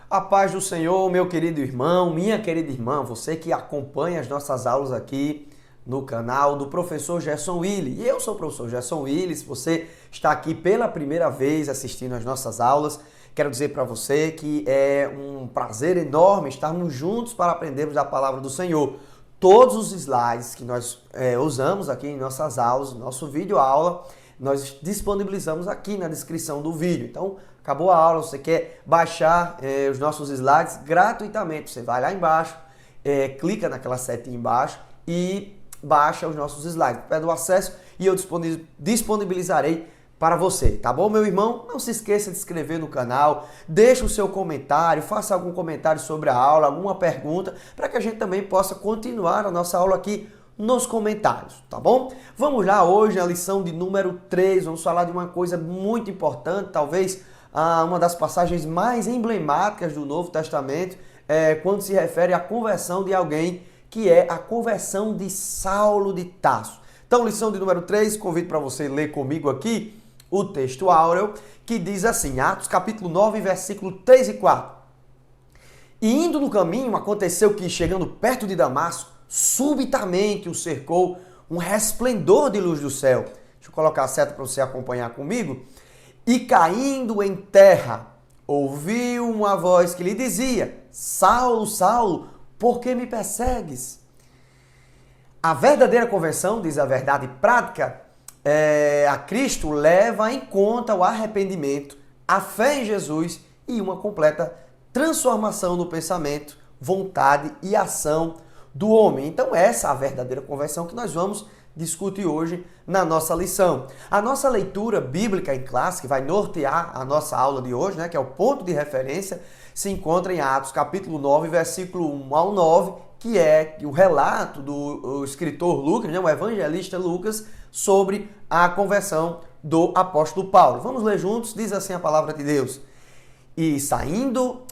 A paz do Senhor, meu querido irmão, minha querida irmã, você que acompanha as nossas aulas aqui no canal do professor Gerson Willi. E eu sou o professor Gerson Willi. Se você está aqui pela primeira vez assistindo as nossas aulas, quero dizer para você que é um prazer enorme estarmos juntos para aprendermos a palavra do Senhor. Todos os slides que nós usamos aqui em nossas aulas, nosso vídeo aula, nós disponibilizamos aqui na descrição do vídeo. Então, acabou a aula, você quer baixar os nossos slides gratuitamente, você vai lá embaixo, clica naquela setinha embaixo e baixa os nossos slides. Pede o acesso e eu disponibilizarei para você, tá bom, meu irmão? Não se esqueça de se inscrever no canal, deixe o seu comentário, faça algum comentário sobre a aula, alguma pergunta, para que a gente também possa continuar a nossa aula aqui nos comentários, tá bom? Vamos lá, hoje a lição de número 3, vamos falar de uma coisa muito importante, talvez uma das passagens mais emblemáticas do Novo Testamento, quando se refere à conversão de alguém, que é a conversão de Saulo de Tarso. Então, lição de número 3, convido para você ler comigo aqui o texto áureo, que diz assim, Atos capítulo 9, versículo 3 e 4. E indo no caminho, aconteceu que, chegando perto de Damasco, subitamente o cercou um resplendor de luz do céu. Deixa eu colocar a seta para você acompanhar comigo. E caindo em terra, ouviu uma voz que lhe dizia, Saulo, Saulo, por que me persegues? A verdadeira conversão, diz a verdade prática, a Cristo leva em conta o arrependimento, a fé em Jesus e uma completa transformação no pensamento, vontade e ação do homem. Então essa é a verdadeira conversão que nós vamos discutir hoje na nossa lição. A nossa leitura bíblica em classe, que vai nortear a nossa aula de hoje, né, que é o ponto de referência, se encontra em Atos capítulo 9, versículo 1 ao 9, que é o relato do escritor Lucas, né, o evangelista Lucas, sobre a conversão do apóstolo Paulo. Vamos ler juntos? Diz assim a palavra de Deus. E Saulo,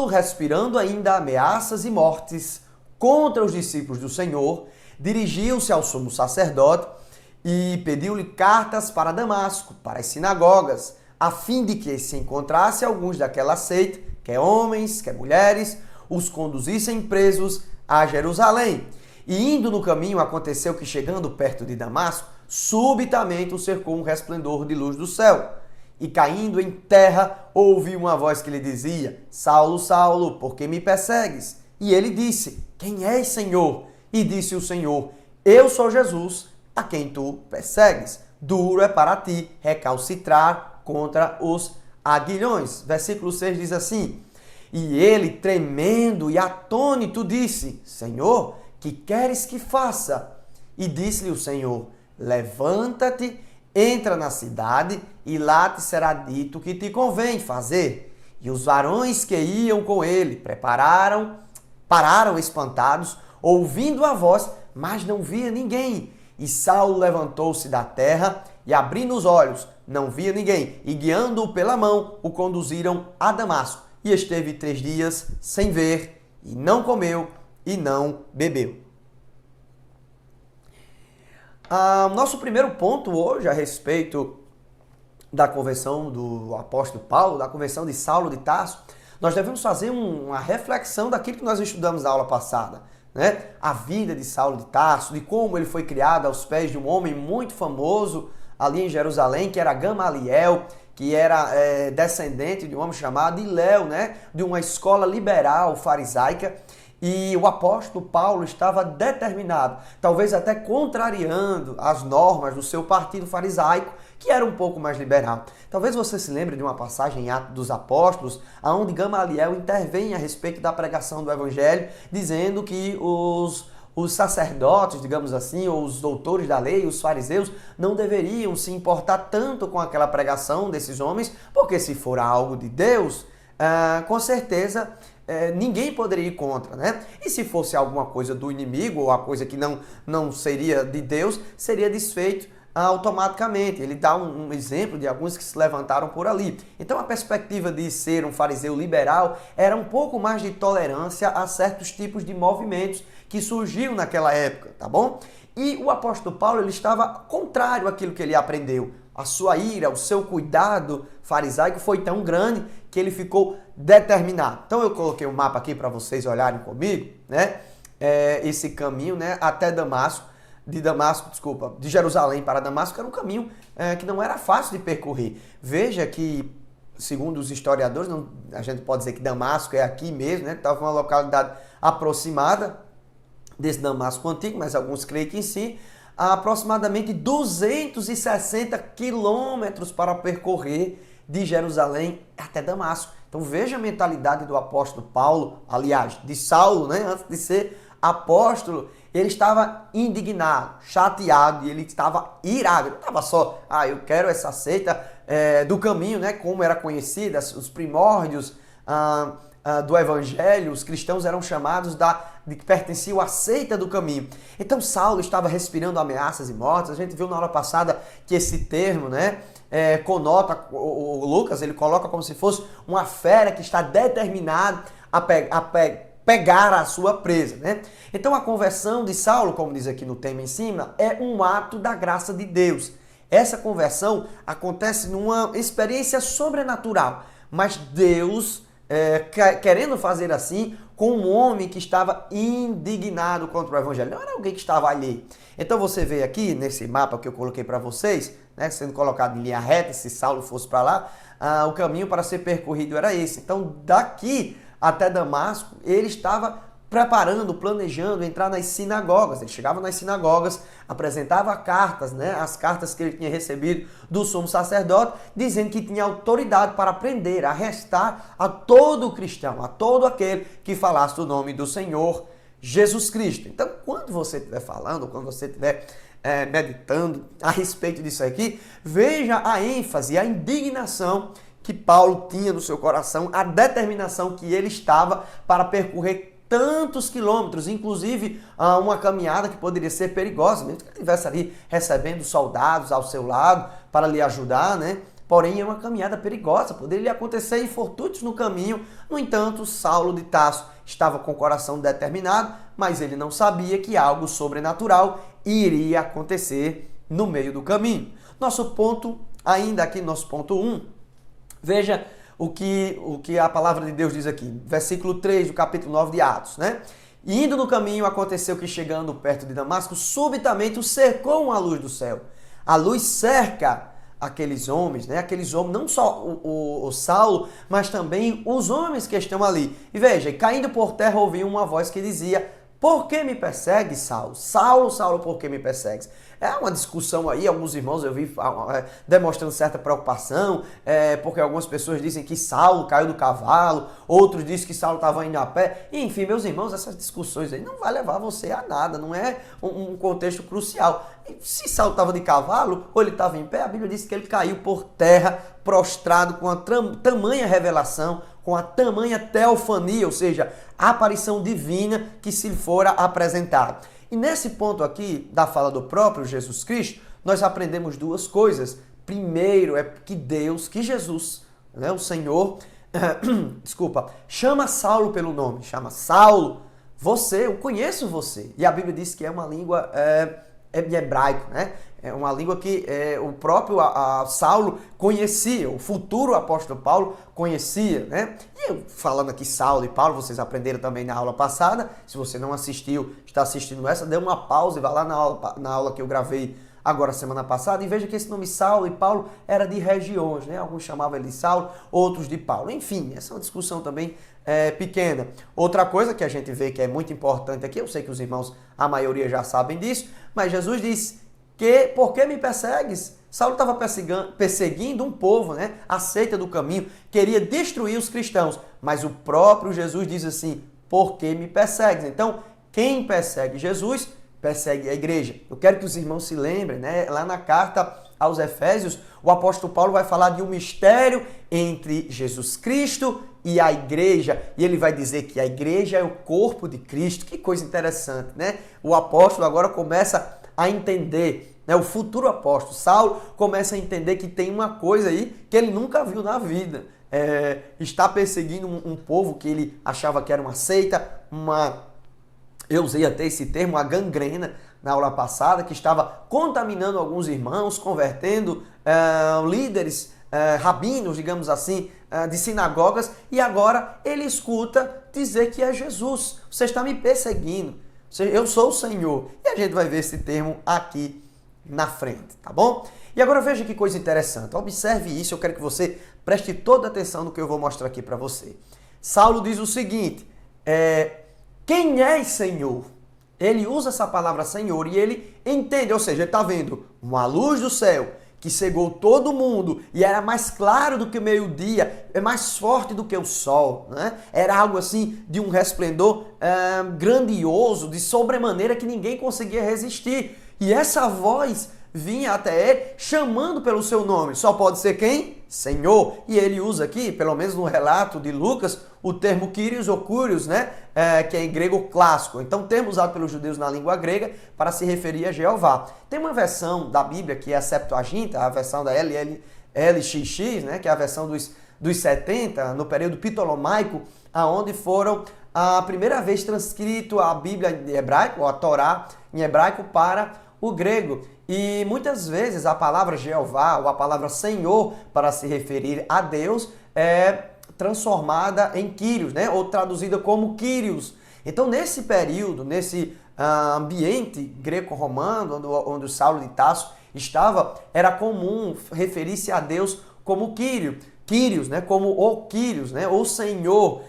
respirando ainda ameaças e mortes contra os discípulos do Senhor, dirigiu-se ao sumo sacerdote e pediu-lhe cartas para Damasco, para as sinagogas, a fim de que se encontrasse alguns daquela seita, quer homens, quer mulheres, os conduzissem presos a Jerusalém. E indo no caminho, aconteceu que, chegando perto de Damasco, subitamente o cercou um resplendor de luz do céu. E caindo em terra, ouviu uma voz que lhe dizia, Saulo, Saulo, por que me persegues? E ele disse, quem és, Senhor? E disse o Senhor, eu sou Jesus, a quem tu persegues. Duro é para ti recalcitrar contra os aguilhões. Versículo 6 diz assim, e ele, tremendo e atônito, disse, Senhor, que queres que faça? E disse-lhe o Senhor, levanta-te, entra na cidade e lá te será dito o que te convém fazer. E os varões que iam com ele pararam espantados, ouvindo a voz, mas não via ninguém. E Saulo levantou-se da terra e, abrindo os olhos, não via ninguém. E, guiando-o pela mão, o conduziram a Damasco. E esteve 3 dias sem ver, e não comeu, e não bebeu. Nosso primeiro ponto hoje a respeito da conversão do apóstolo Paulo, da conversão de Saulo de Tarso, nós devemos fazer uma reflexão daquilo que nós estudamos na aula passada, né? A vida de Saulo de Tarso, de como ele foi criado aos pés de um homem muito famoso ali em Jerusalém, que era Gamaliel, que era descendente de um homem chamado Hilel, né? De uma escola liberal farisaica. E o apóstolo Paulo estava determinado, talvez até contrariando as normas do seu partido farisaico, que era um pouco mais liberal. Talvez você se lembre de uma passagem em Atos dos Apóstolos, onde Gamaliel intervém a respeito da pregação do evangelho, dizendo que os sacerdotes, digamos assim, ou os doutores da lei, os fariseus, não deveriam se importar tanto com aquela pregação desses homens, porque se for algo de Deus, com certeza ninguém poderia ir contra, né? E se fosse alguma coisa do inimigo, ou a coisa que não seria de Deus, seria desfeito automaticamente. Ele dá um exemplo de alguns que se levantaram por ali. Então a perspectiva de ser um fariseu liberal era um pouco mais de tolerância a certos tipos de movimentos que surgiram naquela época, tá bom? E o apóstolo Paulo, ele estava contrário àquilo que ele aprendeu. A sua ira, o seu cuidado farisaico foi tão grande que ele ficou determinado. Então eu coloquei um mapa aqui para vocês olharem comigo, né? Esse caminho, né, até Damasco, de Jerusalém para Damasco, era um caminho que não era fácil de percorrer. Veja que, segundo os historiadores, a gente pode dizer que Damasco é aqui mesmo, né? Estava uma localidade aproximada desse Damasco antigo, mas alguns creem que sim, há aproximadamente 260 quilômetros para percorrer de Jerusalém até Damasco. Então veja a mentalidade do apóstolo Paulo, aliás, de Saulo, né? Antes de ser apóstolo, ele estava indignado, chateado, e ele estava irado. Ele não estava só, eu quero essa seita do caminho, né? Como era conhecida, os primórdios do evangelho, os cristãos eram chamados de que pertenciam à seita do caminho. Então Saulo estava respirando ameaças e mortes. A gente viu na aula passada que esse termo, né, conota, o Lucas, ele coloca como se fosse uma fera que está determinada a pegar a sua presa, né? Então a conversão de Saulo, como diz aqui no tema em cima, é um ato da graça de Deus. Essa conversão acontece numa experiência sobrenatural, mas Deus querendo fazer assim com um homem que estava indignado contra o evangelho. Não era alguém que estava ali. Então você vê aqui nesse mapa que eu coloquei para vocês, né, sendo colocado em linha reta, se Saulo fosse para lá, o caminho para ser percorrido era esse. Então daqui até Damasco ele estava preparando, planejando entrar nas sinagogas. Ele chegava nas sinagogas, apresentava cartas, né, as cartas que ele tinha recebido do sumo sacerdote, dizendo que tinha autoridade para prender, arrestar a todo cristão, a todo aquele que falasse o nome do Senhor Jesus Cristo. Então, quando você estiver falando, quando você estiver meditando a respeito disso aqui, veja a ênfase, a indignação que Paulo tinha no seu coração, a determinação que ele estava para percorrer tantos quilômetros, inclusive uma caminhada que poderia ser perigosa, mesmo que ele estivesse ali recebendo soldados ao seu lado para lhe ajudar, né? Porém, é uma caminhada perigosa, poderia acontecer infortúnios no caminho. No entanto, Saulo de Tarso estava com o coração determinado, mas ele não sabia que algo sobrenatural iria acontecer no meio do caminho. Nosso ponto, ainda aqui, nosso ponto 1, veja o que a palavra de Deus diz aqui, versículo 3 do capítulo 9 de Atos, né? E indo no caminho, aconteceu que chegando perto de Damasco, subitamente o cercou uma luz do céu. A luz cerca aqueles homens, né? Aqueles homens, não só o Saulo, mas também os homens que estão ali. E veja, caindo por terra, ouviu uma voz que dizia: por que me persegues, Saulo? Saulo, Saulo, por que me persegues? É uma discussão aí, alguns irmãos eu vi demonstrando certa preocupação, porque algumas pessoas dizem que Saulo caiu do cavalo, outros dizem que Saulo estava indo a pé. Enfim, meus irmãos, essas discussões aí não vai levar você a nada, não é um contexto crucial. Se Saulo estava de cavalo ou ele estava em pé, a Bíblia diz que ele caiu por terra, prostrado, com a tamanha revelação, com a tamanha teofania, ou seja, a aparição divina que se lhe fora apresentada. E nesse ponto aqui da fala do próprio Jesus Cristo, nós aprendemos duas coisas. Primeiro é que Jesus, né, o Senhor, chama Saulo pelo nome, chama Saulo, eu conheço você. E a Bíblia diz que é uma língua hebraico, né? É uma língua que o próprio Saulo conhecia, o futuro apóstolo Paulo conhecia, né? E eu, falando aqui Saulo e Paulo, vocês aprenderam também na aula passada. Se você não assistiu, está assistindo essa, dê uma pausa e vá lá na aula que eu gravei agora semana passada e veja que esse nome Saulo e Paulo era de regiões, né? Alguns chamavam ele de Saulo, outros de Paulo. Enfim, essa é uma discussão também pequena. Outra coisa que a gente vê que é muito importante aqui, eu sei que os irmãos, a maioria já sabem disso, mas Jesus disse que, por que me persegues? Saulo estava perseguindo um povo, né? A seita do caminho, queria destruir os cristãos, mas o próprio Jesus diz assim: por que me persegues? Então, quem persegue Jesus, persegue a igreja. Eu quero que os irmãos se lembrem, né? Lá na carta aos Efésios, o apóstolo Paulo vai falar de um mistério entre Jesus Cristo e a igreja, e ele vai dizer que a igreja é o corpo de Cristo. Que coisa interessante, né? O apóstolo agora começa a entender, né? O futuro apóstolo Saulo começa a entender que tem uma coisa aí que ele nunca viu na vida. Está perseguindo um povo que ele achava que era uma seita, eu usei até esse termo, a gangrena, na aula passada, que estava contaminando alguns irmãos, convertendo líderes rabinos, digamos assim, de sinagogas, e agora ele escuta dizer que é Jesus. Você está me perseguindo, eu sou o Senhor. E a gente vai ver esse termo aqui na frente, tá bom? E agora veja que coisa interessante. Observe isso, eu quero que você preste toda atenção no que eu vou mostrar aqui para você. Saulo diz o seguinte, quem é Senhor? Ele usa essa palavra Senhor e ele entende, ou seja, ele está vendo uma luz do céu que cegou todo mundo e era mais claro do que o meio-dia, é mais forte do que o sol, né? Era algo assim de um resplendor grandioso, de sobremaneira que ninguém conseguia resistir. E essa voz vinha até ele chamando pelo seu nome. Só pode ser quem? Senhor. E ele usa aqui, pelo menos no relato de Lucas, o termo Kyrios ou Kurios, né? Que é em grego clássico. Então, termo usado pelos judeus na língua grega para se referir a Jeová. Tem uma versão da Bíblia que é a Septuaginta, a versão da LXX, né? Que é a versão dos 70, no período ptolomaico, aonde foram a primeira vez transcrito a Bíblia em hebraico, ou a Torá em hebraico, para o grego. E muitas vezes a palavra Jeová ou a palavra Senhor para se referir a Deus é transformada em Kyrios, né? Ou traduzida como Kyrios. Então, nesse período, nesse ambiente greco-romano, onde o Saulo de Tarso estava, era comum referir-se a Deus como Kyrios, né? Como o Kyrios, né? O Senhor.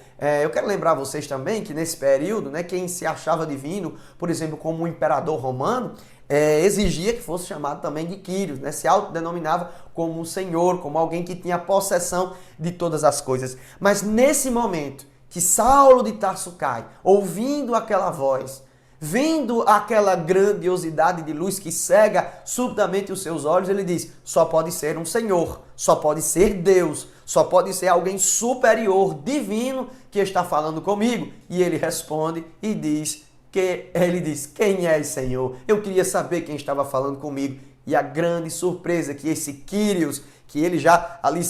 Eu quero lembrar vocês também que nesse período, né, quem se achava divino, por exemplo, como um imperador romano, exigia que fosse chamado também de Kyrios, né? Se autodenominava como um senhor, como alguém que tinha possessão de todas as coisas. Mas nesse momento que Saulo de Tarso cai, ouvindo aquela voz, vendo aquela grandiosidade de luz que cega subitamente os seus olhos, ele diz, só pode ser um Senhor, só pode ser Deus, só pode ser alguém superior, divino, que está falando comigo. E ele responde e diz, quem é, Senhor? Eu queria saber quem estava falando comigo. E a grande surpresa que esse Kyrios, que ele já ali,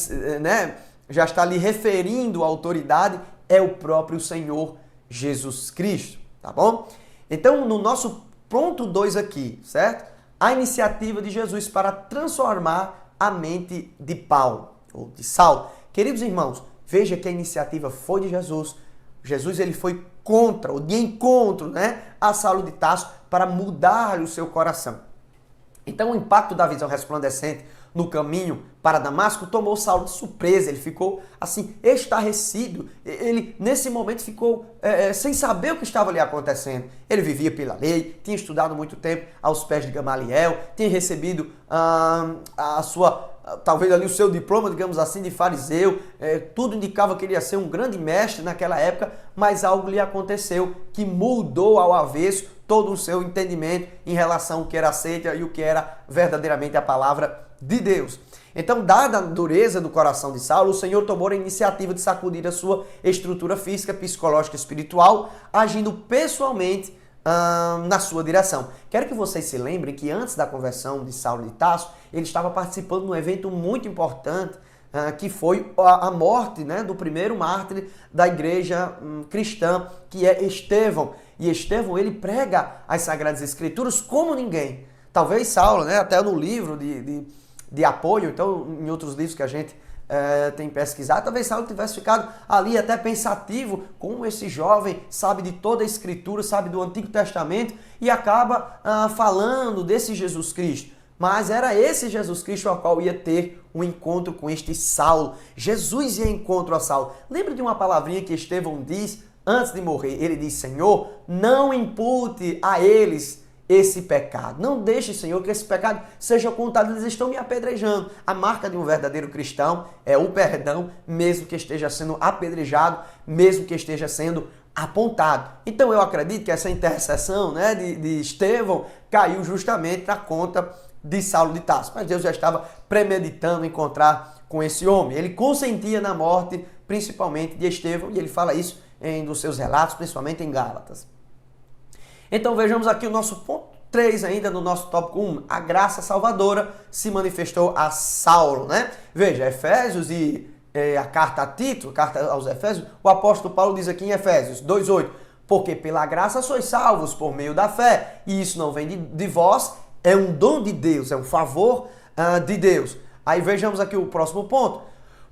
né, já está ali referindo a autoridade, é o próprio Senhor Jesus Cristo, tá bom? Então, no nosso ponto 2 aqui, certo? A iniciativa de Jesus para transformar a mente de Paulo, ou de Saulo. Queridos irmãos, veja que a iniciativa foi de Jesus. Jesus ele foi contra, ou de encontro, né, a Saulo de Tarso para mudar o seu coração. Então, o impacto da visão resplandecente no caminho para Damasco tomou Saulo de surpresa. Ele ficou assim, estarrecido. Ele, nesse momento, ficou sem saber o que estava ali acontecendo. Ele vivia pela lei, tinha estudado muito tempo aos pés de Gamaliel, tinha recebido a sua, talvez ali o seu diploma, digamos assim, de fariseu. Tudo indicava que ele ia ser um grande mestre naquela época, mas algo lhe aconteceu que mudou ao avesso todo o seu entendimento em relação ao que era a seita e o que era verdadeiramente a palavra de Deus. Então, dada a dureza do coração de Saulo, o Senhor tomou a iniciativa de sacudir a sua estrutura física, psicológica e espiritual, agindo pessoalmente na sua direção. Quero que vocês se lembrem que antes da conversão de Saulo de Tarso, ele estava participando de um evento muito importante, que foi a morte, né, do primeiro mártir da igreja cristã, que é Estevão. E Estevão, ele prega as Sagradas Escrituras como ninguém. Talvez Saulo, né, até no livro de apoio, então em outros livros que a gente tem pesquisado, talvez Saulo tivesse ficado ali até pensativo, como esse jovem sabe de toda a Escritura, sabe do Antigo Testamento e acaba falando desse Jesus Cristo. Mas era esse Jesus Cristo ao qual ia ter um encontro com este Saulo. Jesus ia encontro a Saulo. Lembra de uma palavrinha que Estevão diz antes de morrer? Ele diz, Senhor, não impute a eles esse pecado. Não deixe, Senhor, que esse pecado seja contado. Eles estão me apedrejando. A marca de um verdadeiro cristão é o perdão, mesmo que esteja sendo apedrejado, mesmo que esteja sendo apontado. Então eu acredito que essa intercessão, né, de Estevão caiu justamente na conta de Saulo de Tarso. Mas Deus já estava premeditando encontrar com esse homem. Ele consentia na morte, principalmente de Estevão, e ele fala isso em um dos seus relatos, principalmente em Gálatas. Então vejamos aqui o nosso ponto 3 ainda no nosso tópico 1. A graça salvadora se manifestou a Saulo, né? Veja, Efésios e a carta a Tito, a carta aos Efésios, o apóstolo Paulo diz aqui em Efésios 2:8, porque pela graça sois salvos por meio da fé, e isso não vem de vós, é um dom de Deus, é um favor de Deus. Aí vejamos aqui o próximo ponto.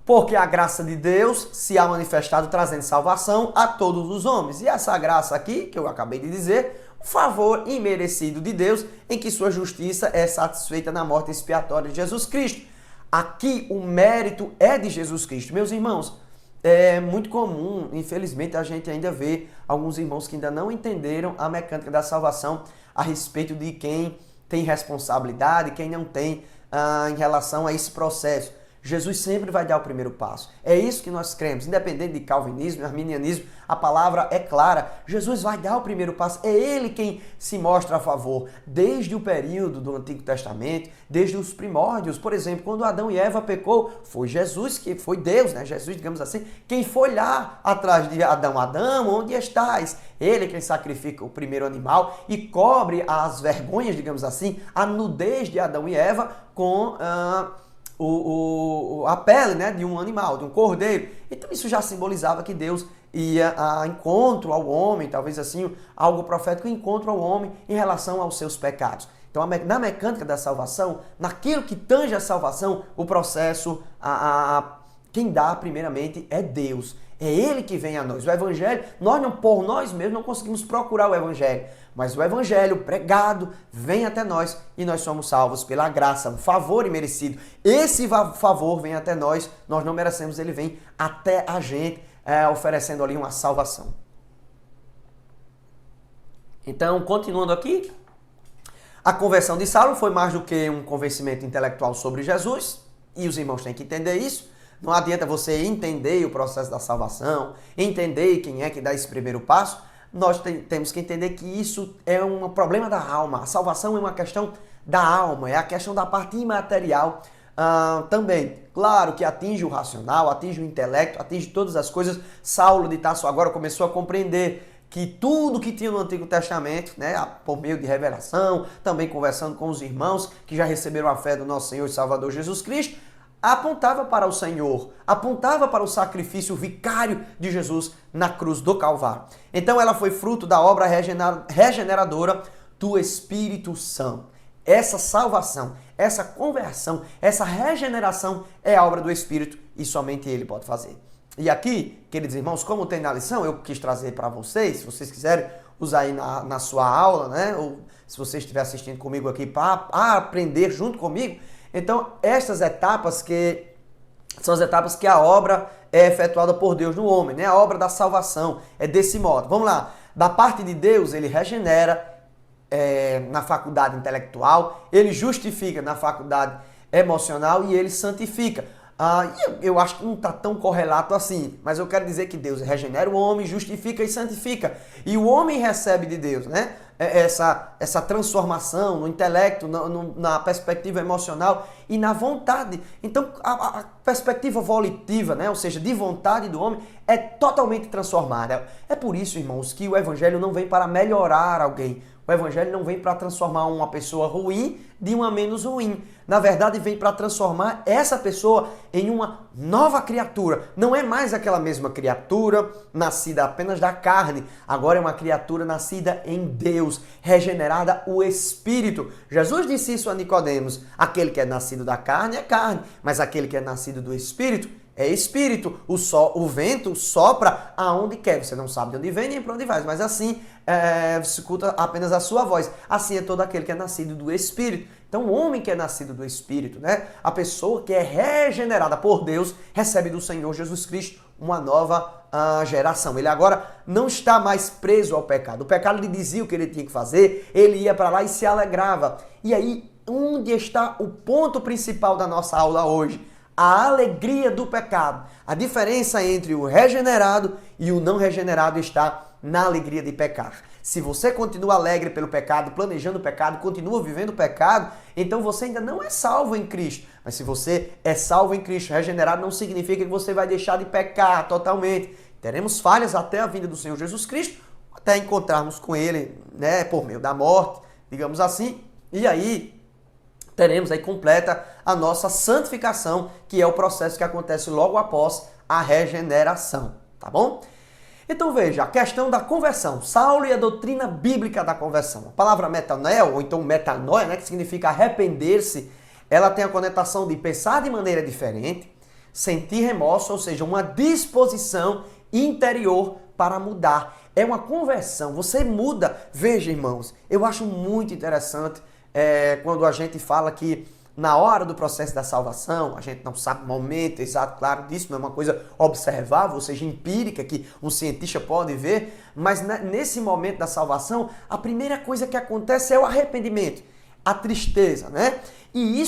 Porque a graça de Deus se há manifestado trazendo salvação a todos os homens. E essa graça aqui, que eu acabei de dizer, um favor imerecido de Deus, em que sua justiça é satisfeita na morte expiatória de Jesus Cristo. Aqui o mérito é de Jesus Cristo. Meus irmãos, é muito comum, infelizmente, a gente ainda vê alguns irmãos que ainda não entenderam a mecânica da salvação a respeito de quem tem responsabilidade e quem não tem em relação a esse processo. Jesus sempre vai dar o primeiro passo. É isso que nós cremos. Independente de calvinismo, arminianismo, a palavra é clara. Jesus vai dar o primeiro passo. É Ele quem se mostra a favor. Desde o período do Antigo Testamento, desde os primórdios. Por exemplo, quando Adão e Eva pecou, foi Jesus, que foi Deus, né? Jesus, digamos assim, quem foi lá atrás de Adão. Adão, onde estás? Ele é quem sacrifica o primeiro animal e cobre as vergonhas, digamos assim, a nudez de Adão e Eva com a pele, né, de um animal, de um cordeiro. Então isso já simbolizava que Deus ia a encontro ao homem, talvez assim, algo profético, encontro ao homem em relação aos seus pecados. Então na mecânica da salvação, naquilo que tange a salvação, o processo, quem dá primeiramente é Deus. É Ele que vem a nós. O Evangelho, nós não, por nós mesmos, não conseguimos procurar o Evangelho. Mas o Evangelho pregado vem até nós e nós somos salvos pela graça, um favor imerecido. Esse favor vem até nós, nós não merecemos, ele vem até a gente, oferecendo ali uma salvação. Então, continuando aqui, a conversão de Saulo foi mais do que um convencimento intelectual sobre Jesus, e os irmãos têm que entender isso. Não adianta você entender o processo da salvação, entender quem é que dá esse primeiro passo. Nós temos que entender que isso é um problema da alma. A salvação é uma questão da alma, é a questão da parte imaterial também. Claro que atinge o racional, atinge o intelecto, atinge todas as coisas. Saulo de Tarso agora começou a compreender que tudo que tinha no Antigo Testamento, né, por meio de revelação, também conversando com os irmãos que já receberam a fé do nosso Senhor e Salvador Jesus Cristo, apontava para o Senhor, apontava para o sacrifício vicário de Jesus na cruz do Calvário. Então ela foi fruto da obra regeneradora do Espírito Santo. Essa salvação, essa conversão, essa regeneração é a obra do Espírito e somente Ele pode fazer. E aqui, queridos irmãos, como tem na lição, eu quis trazer para vocês, se vocês quiserem usar aí na sua aula, né? Ou se você estiver assistindo comigo aqui para aprender junto comigo. Então, estas etapas que são as etapas que a obra é efetuada por Deus no homem, né? A obra da salvação é desse modo. Vamos lá. Da parte de Deus, ele regenera na faculdade intelectual, ele justifica na faculdade emocional e ele santifica. Eu acho que não está tão correlato assim, mas eu quero dizer que Deus regenera o homem, justifica e santifica. E o homem recebe de Deus, né? Essa transformação no intelecto, na perspectiva emocional e na vontade. Então, a perspectiva volitiva, né? Ou seja, de vontade do homem, é totalmente transformada. É por isso, irmãos, que o Evangelho não vem para melhorar alguém. O Evangelho não vem para transformar uma pessoa ruim de uma menos ruim. Na verdade, vem para transformar essa pessoa em uma nova criatura. Não é mais aquela mesma criatura nascida apenas da carne. Agora é uma criatura nascida em Deus, regenerada o Espírito. Jesus disse isso a Nicodemos. Aquele que é nascido da carne é carne, mas aquele que é nascido do Espírito é Espírito. O vento sopra aonde quer. Você não sabe de onde vem nem para onde vai, mas assim escuta apenas a sua voz. Assim é todo aquele que é nascido do Espírito. Então o homem que é nascido do Espírito, né? A pessoa que é regenerada por Deus, recebe do Senhor Jesus Cristo uma nova geração. Ele agora não está mais preso ao pecado. O pecado lhe dizia o que ele tinha que fazer, ele ia para lá e se alegrava. E aí, onde está o ponto principal da nossa aula hoje? A alegria do pecado. A diferença entre o regenerado e o não regenerado está na alegria de pecar. Se você continua alegre pelo pecado, planejando o pecado, continua vivendo o pecado, então você ainda não é salvo em Cristo. Mas se você é salvo em Cristo, regenerado, não significa que você vai deixar de pecar totalmente. Teremos falhas até a vinda do Senhor Jesus Cristo, até encontrarmos com Ele, né, por meio da morte, digamos assim. E aí teremos aí completa a nossa santificação, que é o processo que acontece logo após a regeneração, tá bom? Então veja, a questão da conversão, Saulo e a doutrina bíblica da conversão. A palavra metanoia, ou então metanoia, né, que significa arrepender-se, ela tem a conotação de pensar de maneira diferente, sentir remorso, ou seja, uma disposição interior para mudar. É uma conversão, você muda. Veja, irmãos, eu acho muito interessante quando a gente fala que na hora do processo da salvação, a gente não sabe o momento exato, claro, disso não é uma coisa observável, ou seja, empírica, que um cientista pode ver, mas nesse momento da salvação, a primeira coisa que acontece é o arrependimento, a tristeza, né? E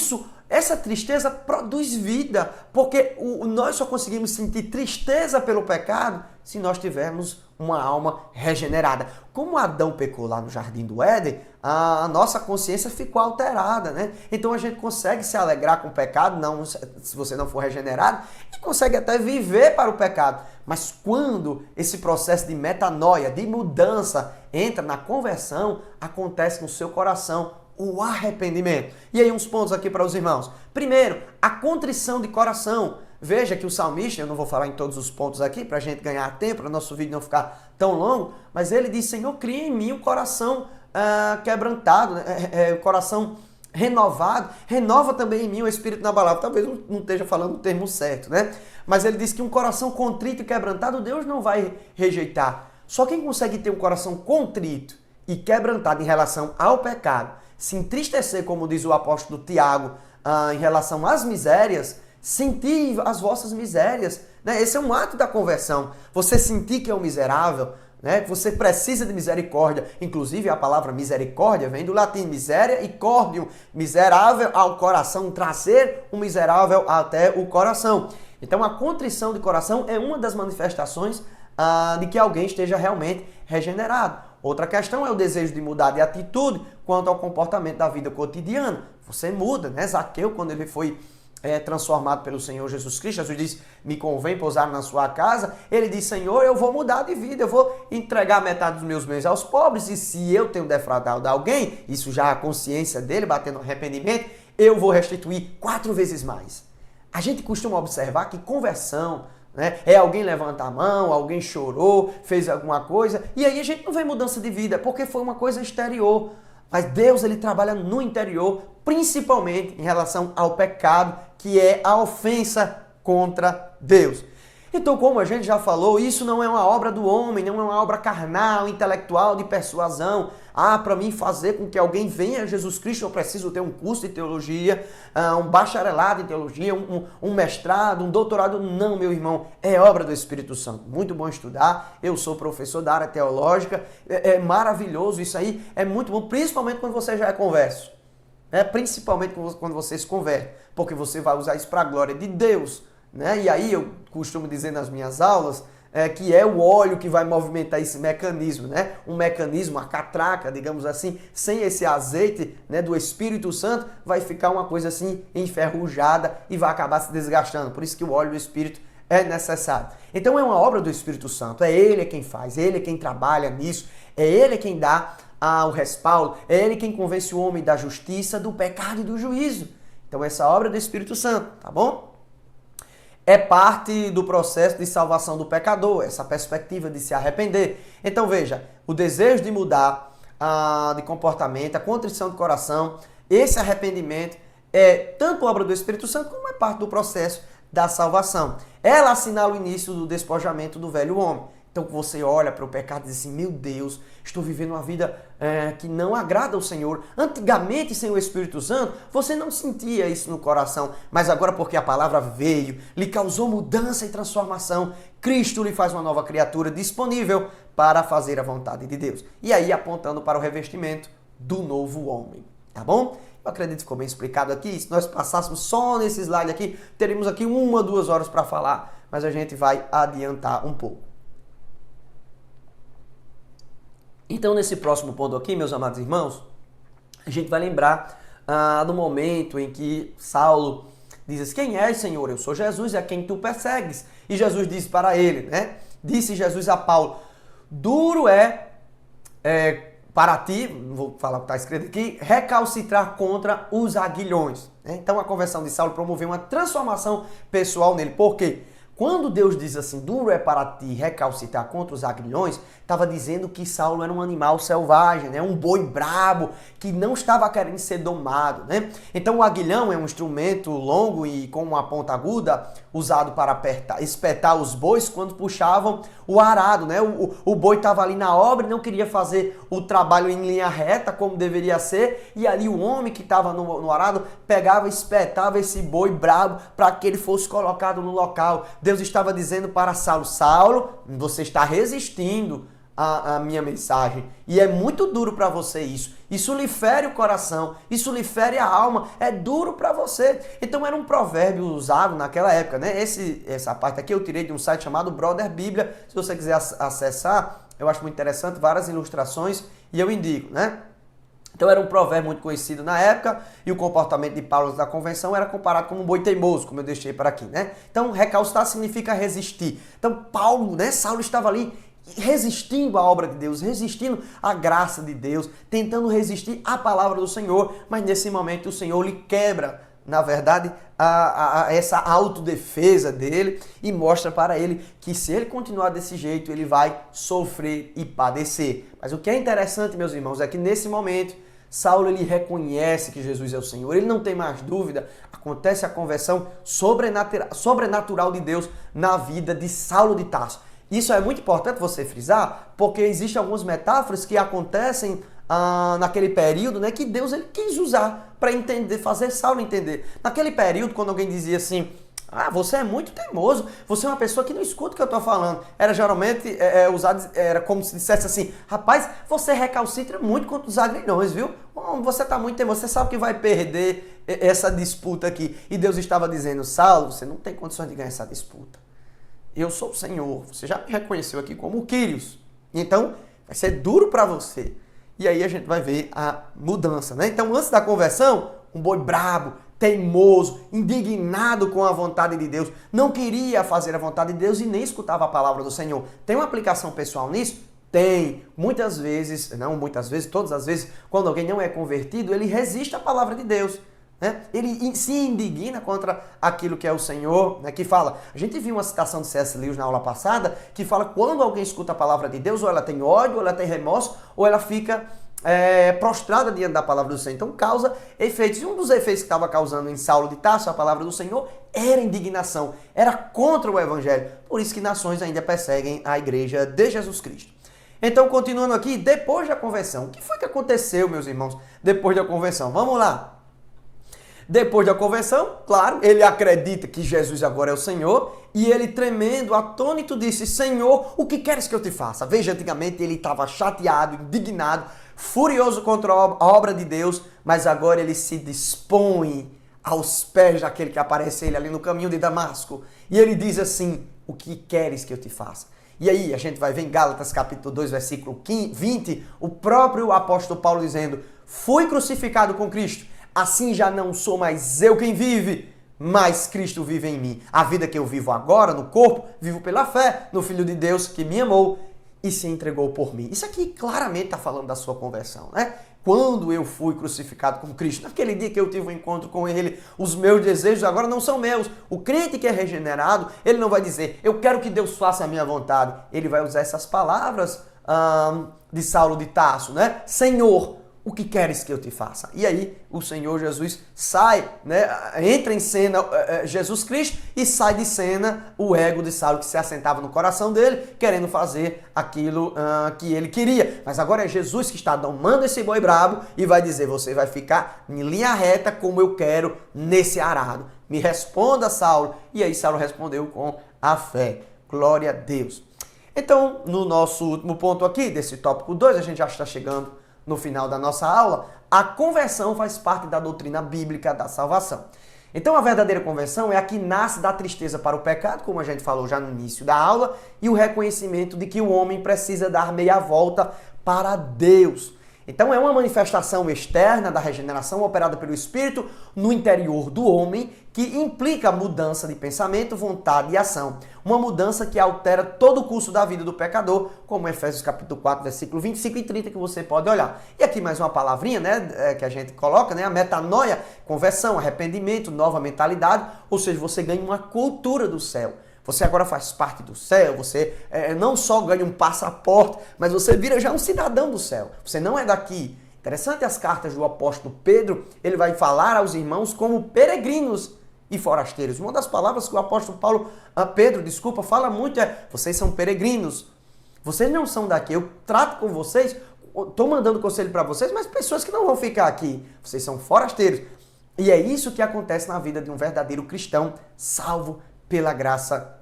essa tristeza produz vida, porque nós só conseguimos sentir tristeza pelo pecado se nós tivermos uma alma regenerada. Como Adão pecou lá no Jardim do Éden, a nossa consciência ficou alterada, né? Então a gente consegue se alegrar com o pecado, não, se você não for regenerado, e consegue até viver para o pecado. Mas quando esse processo de metanoia, de mudança, entra na conversão, acontece no seu coração o arrependimento. E aí uns pontos aqui para os irmãos. Primeiro, a contrição de coração. Veja que o salmista, eu não vou falar em todos os pontos aqui para a gente ganhar tempo, para o nosso vídeo não ficar tão longo, mas ele diz, Senhor, cria em mim um coração quebrantado, o coração renovado, renova também em mim o espírito inabalável. Talvez não esteja falando o termo certo, né? Mas ele diz que um coração contrito e quebrantado, Deus não vai rejeitar. Só quem consegue ter um coração contrito e quebrantado em relação ao pecado, se entristecer, como diz o apóstolo Tiago, em relação às misérias, sentir as vossas misérias, né? Esse é um ato da conversão. Você sentir que é um miserável, né? Você precisa de misericórdia. Inclusive a palavra misericórdia vem do latim miséria e cordium, miserável ao coração, trazer o miserável até o coração. Então a contrição de coração é uma das manifestações de que alguém esteja realmente regenerado. Outra questão é o desejo de mudar de atitude quanto ao comportamento da vida cotidiana. Você muda, né? Zaqueu, quando ele foi transformado pelo Senhor Jesus Cristo, Jesus diz, me convém pousar na sua casa. Ele diz, Senhor, eu vou mudar de vida, eu vou entregar metade dos meus bens aos pobres, e se eu tenho defraudado alguém, isso já é a consciência dele, batendo arrependimento, eu vou restituir 4 vezes mais. A gente costuma observar que conversão, né, é alguém levanta a mão, alguém chorou, fez alguma coisa, e aí a gente não vê mudança de vida, porque foi uma coisa exterior. Mas Deus, ele trabalha no interior, principalmente em relação ao pecado, que é a ofensa contra Deus. Então, como a gente já falou, isso não é uma obra do homem, não é uma obra carnal, intelectual, de persuasão. Para mim fazer com que alguém venha a Jesus Cristo, eu preciso ter um curso de teologia, um bacharelado em teologia, um mestrado, um doutorado. Não, meu irmão, é obra do Espírito Santo. Muito bom estudar, eu sou professor da área teológica, é maravilhoso isso aí, é muito bom, principalmente quando você já é converso. Principalmente quando você se converte, porque você vai usar isso para a glória de Deus. Né? E aí eu costumo dizer nas minhas aulas que é o óleo que vai movimentar esse mecanismo, né? Um mecanismo, a catraca, digamos assim, sem esse azeite, né, do Espírito Santo, vai ficar uma coisa assim enferrujada e vai acabar se desgastando. Por isso que o óleo do Espírito é necessário. Então é uma obra do Espírito Santo, Ele quem faz, Ele quem trabalha nisso, Ele quem dá o respaldo, Ele quem convence o homem da justiça, do pecado e do juízo. Então essa obra é do Espírito Santo, tá bom? É parte do processo de salvação do pecador, essa perspectiva de se arrepender. Então veja, o desejo de mudar de comportamento, a contrição de coração, esse arrependimento é tanto obra do Espírito Santo como é parte do processo da salvação. Ela assinala o início do despojamento do velho homem. Então você olha para o pecado e diz assim, meu Deus, estou vivendo uma vida que não agrada ao Senhor. Antigamente, sem o Espírito Santo, você não sentia isso no coração, mas agora porque a palavra veio, lhe causou mudança e transformação, Cristo lhe faz uma nova criatura disponível para fazer a vontade de Deus. E aí apontando para o revestimento do novo homem, tá bom? Eu acredito que ficou bem explicado aqui. Se nós passássemos só nesse slide aqui, teríamos aqui 1 a 2 horas para falar, mas a gente vai adiantar um pouco. Então, nesse próximo ponto aqui, meus amados irmãos, a gente vai lembrar do momento em que Saulo diz assim, quem és, Senhor? Eu sou Jesus, e a quem tu persegues. E Jesus disse para ele, né? Disse Jesus a Paulo, duro é para ti, vou falar o que está escrito aqui, recalcitrar contra os aguilhões. Né? Então, a conversão de Saulo promoveu uma transformação pessoal nele. Por quê? Quando Deus diz assim, duro é para ti recalcitrar contra os aguilhões, estava dizendo que Saulo era um animal selvagem, né? Um boi brabo, que não estava querendo ser domado, né? Então o aguilhão é um instrumento longo e com uma ponta aguda, usado para espetar os bois quando puxavam o arado, né? O boi estava ali na obra e não queria fazer o trabalho em linha reta, como deveria ser, e ali o homem que estava no arado pegava e espetava esse boi brabo para que ele fosse colocado no local. Deus estava dizendo para Saulo, Saulo, você está resistindo à minha mensagem. E é muito duro para você isso. Isso lhe fere o coração, isso lhe fere a alma, é duro para você. Então era um provérbio usado naquela época, né? Essa parte aqui eu tirei de um site chamado Brother Bíblia. Se você quiser acessar, eu acho muito interessante, várias ilustrações e eu indico, né? Então era um provérbio muito conhecido na época e o comportamento de Paulo da convenção era comparado com um boi teimoso, como eu deixei para aqui, né? Então recalcitar significa resistir. Então Paulo, né, Saulo estava ali resistindo à obra de Deus, resistindo à graça de Deus, tentando resistir à palavra do Senhor, mas nesse momento o Senhor lhe quebra, na verdade, essa autodefesa dele e mostra para ele que se ele continuar desse jeito, ele vai sofrer e padecer. Mas o que é interessante, meus irmãos, é que nesse momento, Saulo ele reconhece que Jesus é o Senhor, ele não tem mais dúvida, acontece a conversão sobrenatural de Deus na vida de Saulo de Tarso. Isso é muito importante você frisar, porque existem algumas metáforas que acontecem naquele período, né, que Deus ele quis usar para entender, fazer Saulo entender. Naquele período, quando alguém dizia assim, você é muito teimoso, você é uma pessoa que não escuta o que eu estou falando. Era geralmente usado, era como se dissesse assim, rapaz, você recalcitra muito contra os aguilhões, viu? Você está muito teimoso, você sabe que vai perder essa disputa aqui. E Deus estava dizendo, Saulo, você não tem condições de ganhar essa disputa. Eu sou o Senhor, você já me reconheceu aqui como o Quírios. Então, vai ser duro para você. E aí a gente vai ver a mudança, né? Então, antes da conversão, um boi brabo, teimoso, indignado com a vontade de Deus, não queria fazer a vontade de Deus e nem escutava a palavra do Senhor. Tem uma aplicação pessoal nisso? Tem. Muitas vezes, não muitas vezes, todas as vezes, quando alguém não é convertido, ele resiste à palavra de Deus. Né? Ele se indigna contra aquilo que é o Senhor, né? Que fala, a gente viu uma citação de C.S. Lewis na aula passada, que fala quando alguém escuta a palavra de Deus, ou ela tem ódio, ou ela tem remorso, ou ela fica prostrada diante da palavra do Senhor. Então causa efeitos. E um dos efeitos que estava causando em Saulo de Tarso a palavra do Senhor era indignação, era contra o Evangelho. Por isso que nações ainda perseguem a igreja de Jesus Cristo. Então, continuando aqui, depois da conversão, o que foi que aconteceu, meus irmãos, depois da conversão? Vamos lá. Depois da conversão, claro, ele acredita que Jesus agora é o Senhor e ele, tremendo, atônito, disse, Senhor, o que queres que eu te faça? Veja, antigamente ele estava chateado, indignado, furioso contra a obra de Deus, mas agora ele se dispõe aos pés daquele que aparece ele ali no caminho de Damasco. E ele diz assim, o que queres que eu te faça? E aí a gente vai ver em Gálatas capítulo 2, versículo 20, o próprio apóstolo Paulo dizendo, fui crucificado com Cristo. Assim já não sou mais eu quem vive, mas Cristo vive em mim. A vida que eu vivo agora no corpo, vivo pela fé no Filho de Deus que me amou e se entregou por mim. Isso aqui claramente está falando da sua conversão, né? Quando eu fui crucificado com Cristo, naquele dia que eu tive um encontro com Ele, os meus desejos agora não são meus. O crente que é regenerado, ele não vai dizer, eu quero que Deus faça a minha vontade. Ele vai usar essas palavras de Saulo de Tarso, né? Senhor, o que queres que eu te faça? E aí o Senhor Jesus sai, né? Entra em cena Jesus Cristo e sai de cena o ego de Saulo que se assentava no coração dele, querendo fazer aquilo que ele queria. Mas agora é Jesus que está domando esse boi brabo e vai dizer, você vai ficar em linha reta como eu quero nesse arado. Me responda, Saulo. E aí Saulo respondeu com a fé. Glória a Deus. Então, no nosso último ponto aqui, desse tópico 2, a gente já está chegando no final da nossa aula, a conversão faz parte da doutrina bíblica da salvação. Então a verdadeira conversão é a que nasce da tristeza para o pecado, como a gente falou já no início da aula, e o reconhecimento de que o homem precisa dar meia volta para Deus. Então é uma manifestação externa da regeneração operada pelo Espírito no interior do homem que implica mudança de pensamento, vontade e ação. Uma mudança que altera todo o curso da vida do pecador, como Efésios capítulo 4, versículo 25 e 30, que você pode olhar. E aqui mais uma palavrinha, né, que a gente coloca, né, a metanoia, conversão, arrependimento, nova mentalidade, ou seja, você ganha uma cultura do céu. Você agora faz parte do céu, você não só ganha um passaporte, mas você vira já um cidadão do céu. Você não é daqui. Interessante as cartas do apóstolo Pedro, ele vai falar aos irmãos como peregrinos e forasteiros. Uma das palavras que o apóstolo Pedro, fala muito vocês são peregrinos. Vocês não são daqui. Eu trato com vocês, estou mandando conselho para vocês, mas pessoas que não vão ficar aqui. Vocês são forasteiros. E é isso que acontece na vida de um verdadeiro cristão salvo pela graça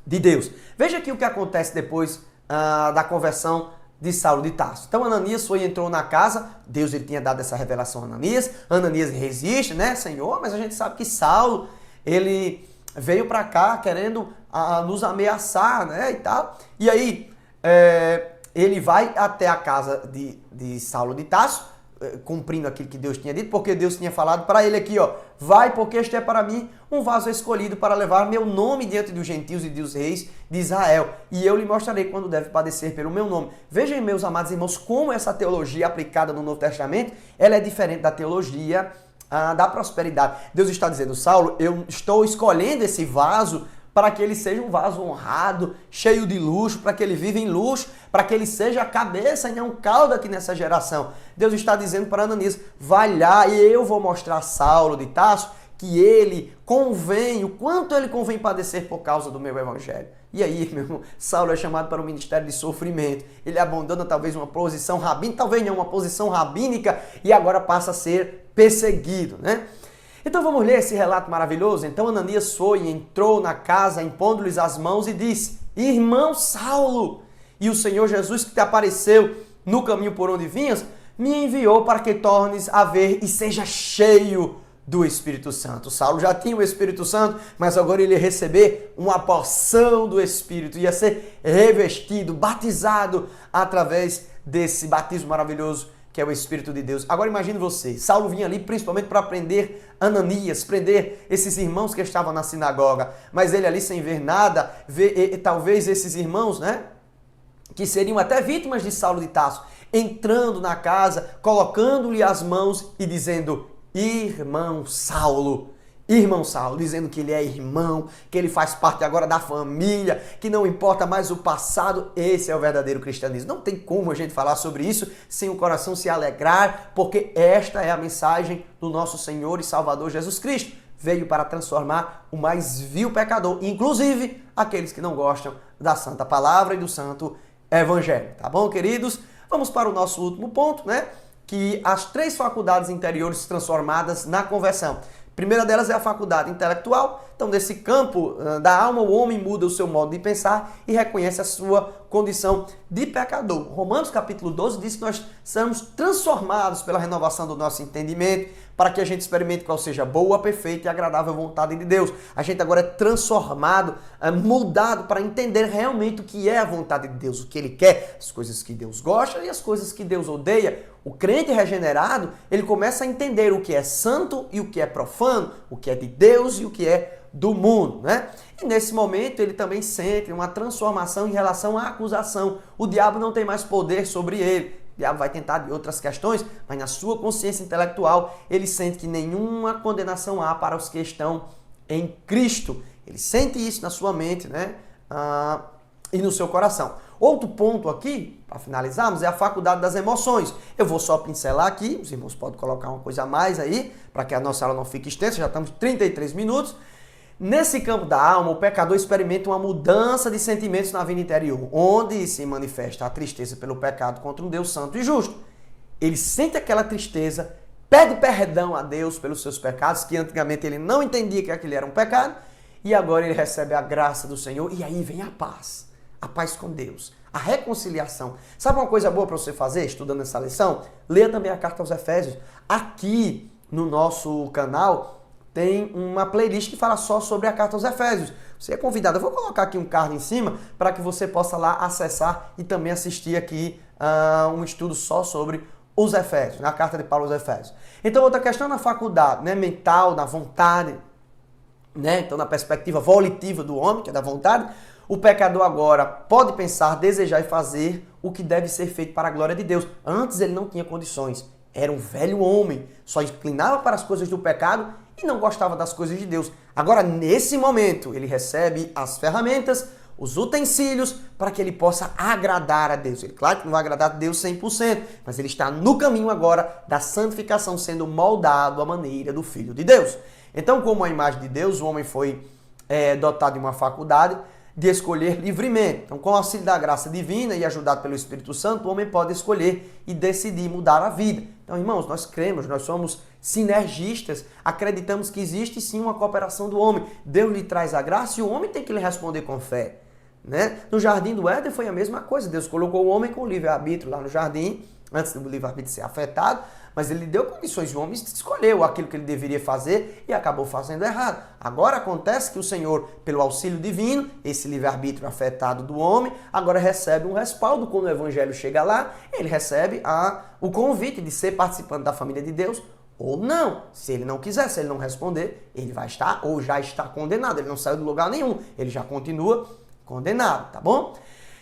de Deus. Veja aqui o que acontece depois da conversão de Saulo de Tarso. Então Ananias foi e entrou na casa, Deus ele tinha dado essa revelação a Ananias, Ananias resiste, né, Senhor, mas a gente sabe que Saulo, ele veio para cá querendo nos ameaçar, né, e tal. E aí, ele vai até a casa de Saulo de Tarso, cumprindo aquilo que Deus tinha dito, porque Deus tinha falado para ele aqui, ó, vai porque este é para mim um vaso escolhido para levar meu nome diante dos gentios e dos reis de Israel, e eu lhe mostrarei quando deve padecer pelo meu nome. Vejam, meus amados irmãos, como essa teologia aplicada no Novo Testamento, ela é diferente da teologia da prosperidade. Deus está dizendo, Saulo, eu estou escolhendo esse vaso para que ele seja um vaso honrado, cheio de luxo, para que ele viva em luxo, para que ele seja a cabeça e não um cauda aqui nessa geração. Deus está dizendo para Ananias, vai lá e eu vou mostrar a Saulo de Tarso que ele convém, o quanto ele convém padecer por causa do meu evangelho. E aí, meu irmão, Saulo é chamado para um ministério de sofrimento. Ele abandona talvez uma posição rabínica, talvez não uma posição rabínica, e agora passa a ser perseguido, né? Então vamos ler esse relato maravilhoso? Então Ananias foi e entrou na casa, impondo-lhes as mãos e disse, irmão Saulo, e o Senhor Jesus que te apareceu no caminho por onde vinhas, me enviou para que tornes a ver e seja cheio do Espírito Santo. Saulo já tinha o Espírito Santo, mas agora ele ia receber uma porção do Espírito, ia ser revestido, batizado através desse batismo maravilhoso que é o Espírito de Deus. Agora imagine você, Saulo vinha ali principalmente para prender Ananias, prender esses irmãos que estavam na sinagoga, mas ele ali sem ver nada, talvez esses irmãos, né, que seriam até vítimas de Saulo de Tarso, entrando na casa, colocando-lhe as mãos e dizendo, irmão Saulo, dizendo que ele é irmão, que ele faz parte agora da família, que não importa mais o passado. Esse é o verdadeiro cristianismo. Não tem como a gente falar sobre isso sem o coração se alegrar, porque esta é a mensagem do nosso Senhor e Salvador Jesus Cristo. Veio para transformar o mais vil pecador, inclusive aqueles que não gostam da santa palavra e do santo evangelho. Tá bom, queridos? Vamos para o nosso último ponto, né? Que as 3 faculdades interiores transformadas na conversão. A primeira delas é a faculdade intelectual. Então, nesse campo da alma, o homem muda o seu modo de pensar e reconhece a sua condição de pecador. Romanos capítulo 12 diz que nós somos transformados pela renovação do nosso entendimento para que a gente experimente qual seja a boa, perfeita e agradável vontade de Deus. A gente agora é transformado, moldado para entender realmente o que é a vontade de Deus, o que Ele quer, as coisas que Deus gosta e as coisas que Deus odeia. O crente regenerado, ele começa a entender o que é santo e o que é profano, o que é de Deus e o que é do mundo, né? E nesse momento ele também sente uma transformação em relação à acusação. O diabo não tem mais poder sobre ele. O diabo vai tentar de outras questões, mas na sua consciência intelectual ele sente que nenhuma condenação há para os que estão em Cristo. Ele sente isso na sua mente, né? E no seu coração. Outro ponto aqui, para finalizarmos, é a faculdade das emoções. Eu vou só pincelar aqui, os irmãos podem colocar uma coisa a mais aí, para que a nossa aula não fique extensa, já estamos 33 minutos. Nesse campo da alma, o pecador experimenta uma mudança de sentimentos na vida interior, onde se manifesta a tristeza pelo pecado contra um Deus santo e justo. Ele sente aquela tristeza, pede perdão a Deus pelos seus pecados, que antigamente ele não entendia que aquele era um pecado, e agora ele recebe a graça do Senhor, e aí vem a paz com Deus, a reconciliação. Sabe uma coisa boa para você fazer, estudando essa lição? Leia também a carta aos Efésios. Aqui no nosso canal tem uma playlist que fala só sobre a carta aos Efésios. Você é convidado, eu vou colocar aqui um card em cima para que você possa lá acessar e também assistir aqui um estudo só sobre os Efésios, na carta de Paulo aos Efésios. Então, outra questão na faculdade, né, mental, na vontade, né, então na perspectiva volitiva do homem, que é da vontade, o pecador agora pode pensar, desejar e fazer o que deve ser feito para a glória de Deus. Antes ele não tinha condições, era um velho homem, só inclinava para as coisas do pecado e não gostava das coisas de Deus. Agora, nesse momento, ele recebe as ferramentas, os utensílios, para que ele possa agradar a Deus. Ele, claro que não vai agradar a Deus 100%, mas ele está no caminho agora da santificação, sendo moldado à maneira do Filho de Deus. Então, como a imagem de Deus, o homem foi dotado de uma faculdade de escolher livremente. Então, com o auxílio da graça divina e ajudado pelo Espírito Santo, o homem pode escolher e decidir mudar a vida. Então, irmãos, nós cremos, nós somos sinergistas, acreditamos que existe sim uma cooperação do homem. Deus lhe traz a graça e o homem tem que lhe responder com fé. Né? No jardim do Éden foi a mesma coisa. Deus colocou o homem com o livre-arbítrio lá no jardim, antes do livre-arbítrio ser afetado, mas ele deu condições, o homem escolheu aquilo que ele deveria fazer e acabou fazendo errado. Agora acontece que o Senhor, pelo auxílio divino, esse livre-arbítrio afetado do homem, agora recebe um respaldo. Quando o evangelho chega lá, ele recebe o convite de ser participante da família de Deus ou não. Se ele não quiser, se ele não responder, ele vai estar ou já está condenado. Ele não saiu de lugar nenhum, ele já continua condenado, tá bom?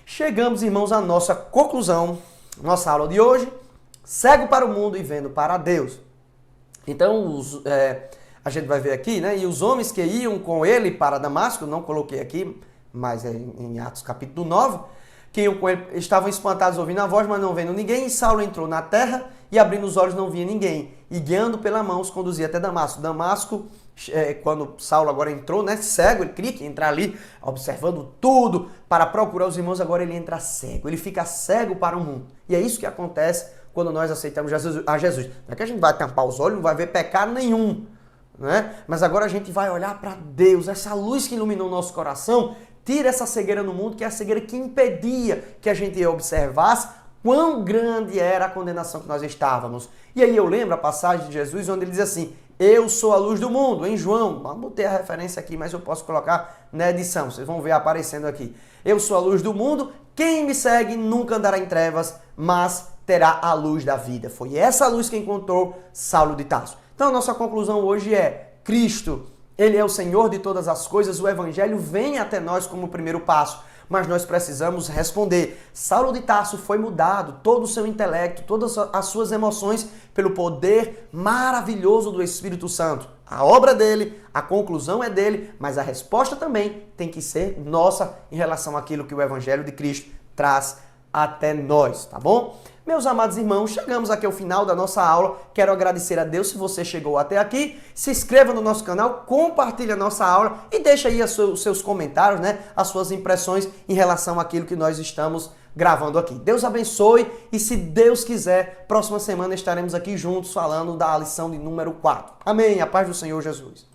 Chegamos, irmãos, à nossa conclusão, nossa aula de hoje. Cego para o mundo e vendo para Deus. Então, a gente vai ver aqui, né? E os homens que iam com ele para Damasco, não coloquei aqui, mas é em Atos capítulo 9, que iam com ele, estavam espantados ouvindo a voz, mas não vendo ninguém. E Saulo entrou na terra e abrindo os olhos não via ninguém. E guiando pela mão os conduzia até Damasco. Damasco, quando Saulo agora entrou, né, cego, ele queria entrar ali observando tudo para procurar os irmãos, agora ele entra cego. Ele fica cego para o mundo. E é isso que acontece quando nós aceitamos a Jesus. Não é que a gente vai tampar os olhos, não vai ver pecado nenhum, né? Mas agora a gente vai olhar para Deus, essa luz que iluminou o nosso coração, tira essa cegueira no mundo, que é a cegueira que impedia que a gente observasse quão grande era a condenação que nós estávamos. E aí eu lembro a passagem de Jesus, onde ele diz assim, eu sou a luz do mundo, em João, não botei a referência aqui, mas eu posso colocar na edição, vocês vão ver aparecendo aqui. Eu sou a luz do mundo, quem me segue nunca andará em trevas, mas terá a luz da vida. Foi essa luz que encontrou Saulo de Tarso. Então a nossa conclusão hoje é, Cristo, Ele é o Senhor de todas as coisas, o Evangelho vem até nós como primeiro passo, mas nós precisamos responder. Saulo de Tarso foi mudado, todo o seu intelecto, todas as suas emoções, pelo poder maravilhoso do Espírito Santo. A obra dele, a conclusão é dele, mas a resposta também tem que ser nossa em relação àquilo que o Evangelho de Cristo traz até nós, tá bom? Meus amados irmãos, chegamos aqui ao final da nossa aula. Quero agradecer a Deus se você chegou até aqui. Se inscreva no nosso canal, compartilhe a nossa aula e deixa aí os seus comentários, né? As suas impressões em relação àquilo que nós estamos gravando aqui. Deus abençoe e, se Deus quiser, próxima semana estaremos aqui juntos falando da lição de número 4. Amém. A paz do Senhor Jesus.